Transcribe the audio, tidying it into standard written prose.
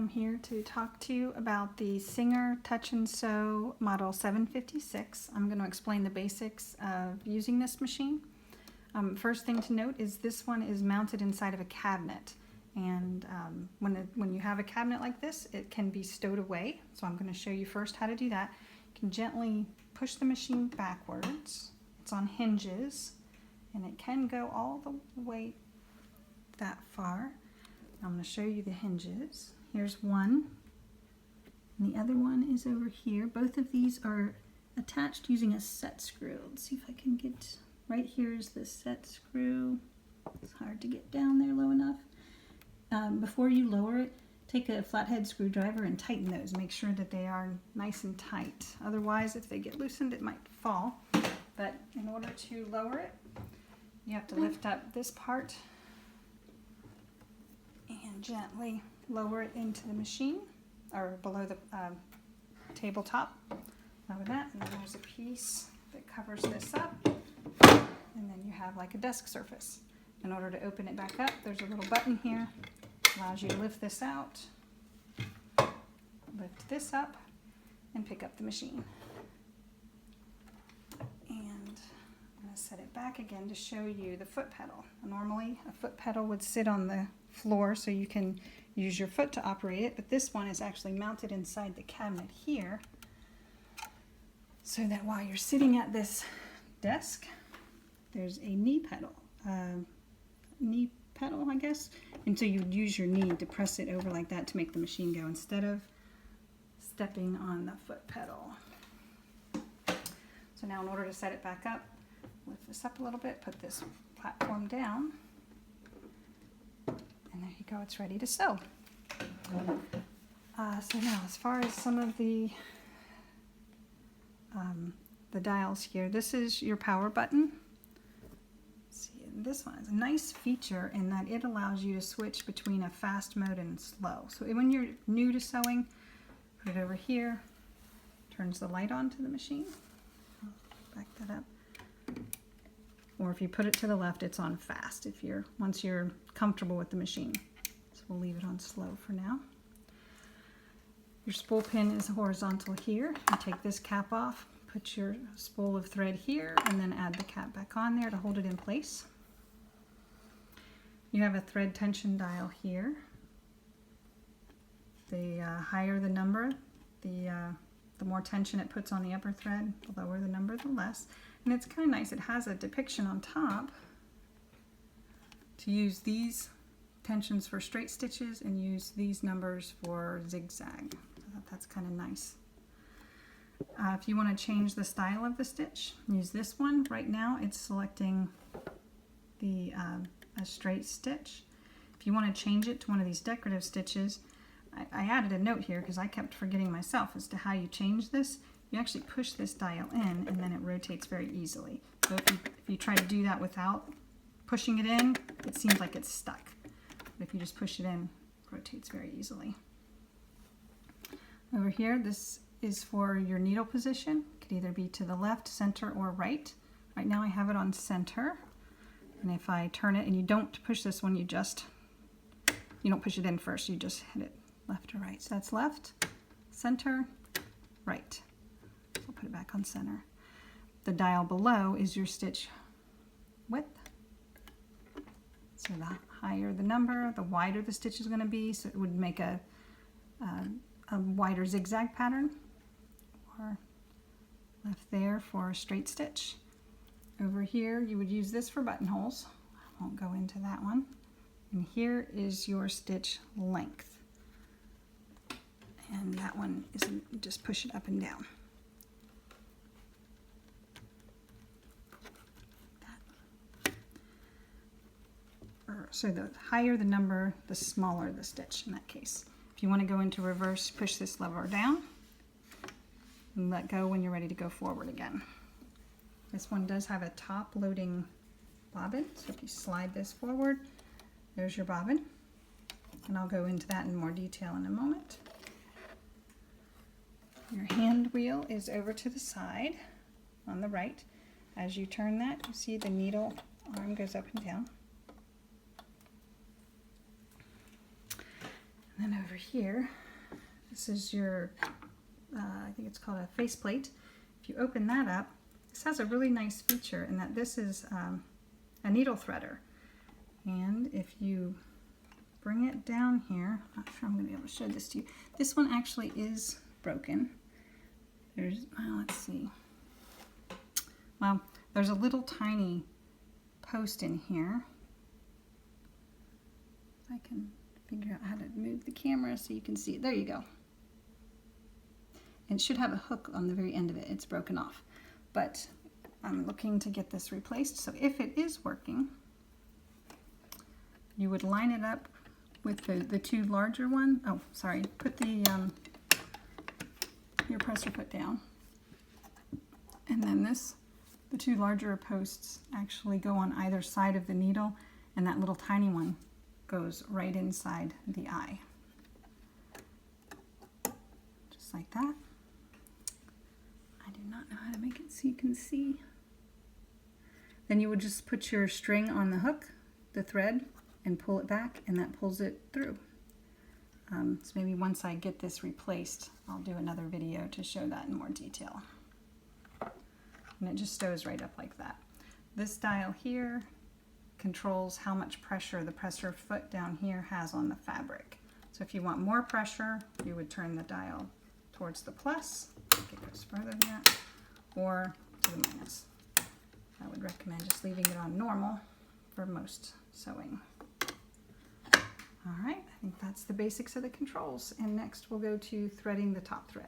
am here to talk to you about the Singer Touch and Sew Model 756. I'm going to explain the basics of using this machine. First thing to note is this one is mounted inside of a cabinet, and when you have a cabinet like this, it can be stowed away. So I'm going to show you first how to do that. You can gently push the machine backwards. It's on hinges, and it can go all the way that far. I'm going to show you the hinges. Here's one, and the other one is over here. Both of these are attached using a set screw. Let's see if I can get, right here is the set screw. It's hard to get down there low enough. Before you lower it, take a flathead screwdriver and tighten those. Make sure that they are nice and tight. Otherwise, if they get loosened, it might fall. But in order to lower it, you have to lift up this part and gently lower it into the machine, or below the tabletop. Lower that, and then there's a piece that covers this up, and then you have like a desk surface. In order to open it back up, there's a little button here. Allows you to lift this out, lift this up, and pick up the machine. And I'm going to set it back again to show you the foot pedal. Normally, a foot pedal would sit on the floor so you can use your foot to operate it, but this one is actually mounted inside the cabinet here, so that while you're sitting at this desk, there's a knee pedal, I guess, and so you'd use your knee to press it over like that to make the machine go instead of stepping on the foot pedal. So now in order to set it back up, lift this up a little bit, put this platform down, and there you go, it's ready to sew. So now, as far as some of the dials here, this is your power button. Let's see, this one is a nice feature in that it allows you to switch between a fast mode and slow. So when you're new to sewing, put it over here, turns the light on to the machine. I'll back that up. Or if you put it to the left, it's on fast once you're comfortable with the machine. So we'll leave it on slow for now. Your spool pin is horizontal here. You take this cap off, put your spool of thread here, and then add the cap back on there to hold it in place. You have a thread tension dial here. The higher the number, the more tension it puts on the upper thread. The lower the number, the less. And it's kind of nice. It has a depiction on top to use these tensions for straight stitches and use these numbers for zigzag. That's kind of nice. If you want to change the style of the stitch, use this one. Right now it's selecting a straight stitch. If you want to change it to one of these decorative stitches, I added a note here because I kept forgetting myself as to how you change this. You actually push this dial in and then it rotates very easily. So if you try to do that without pushing it in, it seems like it's stuck. But if you just push it in, it rotates very easily. Over here, this is for your needle position. It could either be to the left, center, or right. Right now I have it on center. And if I turn it, and you don't push this one, you don't push it in first, you just hit it left or right. So that's left, center, right. So I'll put it back on center. The dial below is your stitch width. So the higher the number, the wider the stitch is going to be. So it would make a wider zigzag pattern. Or left there for a straight stitch. Over here, you would use this for buttonholes. I won't go into that one. And here is your stitch length. And that one is, just push it up and down. So the higher the number, the smaller the stitch in that case. If you want to go into reverse, push this lever down and let go when you're ready to go forward again. This one does have a top loading bobbin, so if you slide this forward, there's your bobbin. And I'll go into that in more detail in a moment. Your hand wheel is over to the side on the right. As you turn that, you see the needle arm goes up and down. And then over here, this is your, I think it's called a faceplate. If you open that up, this has a really nice feature in that this is a needle threader. And if you bring it down here, I'm not sure I'm going to be able to show this to you. This one actually is broken. There's, well, let's see. Well, there's a little tiny post in here. I can figure out how to move the camera so you can see it. There you go. And it should have a hook on the very end of it. It's broken off. But I'm looking to get this replaced. So if it is working, you would line it up with the two larger one. Oh, sorry. Put the your presser foot down. And then the two larger posts actually go on either side of the needle, and that little tiny one goes right inside the eye. Just like that. I do not know how to make it so you can see. Then you would just put your string on the hook, the thread, and pull it back, and that pulls it through. So maybe once I get this replaced, I'll do another video to show that in more detail. And it just stows right up like that. This dial here controls how much pressure the presser foot down here has on the fabric. So if you want more pressure, you would turn the dial towards the plus, I think it goes further than that, or to the minus. I would recommend just leaving it on normal for most sewing. All right, I think that's the basics of the controls. And next we'll go to threading the top thread.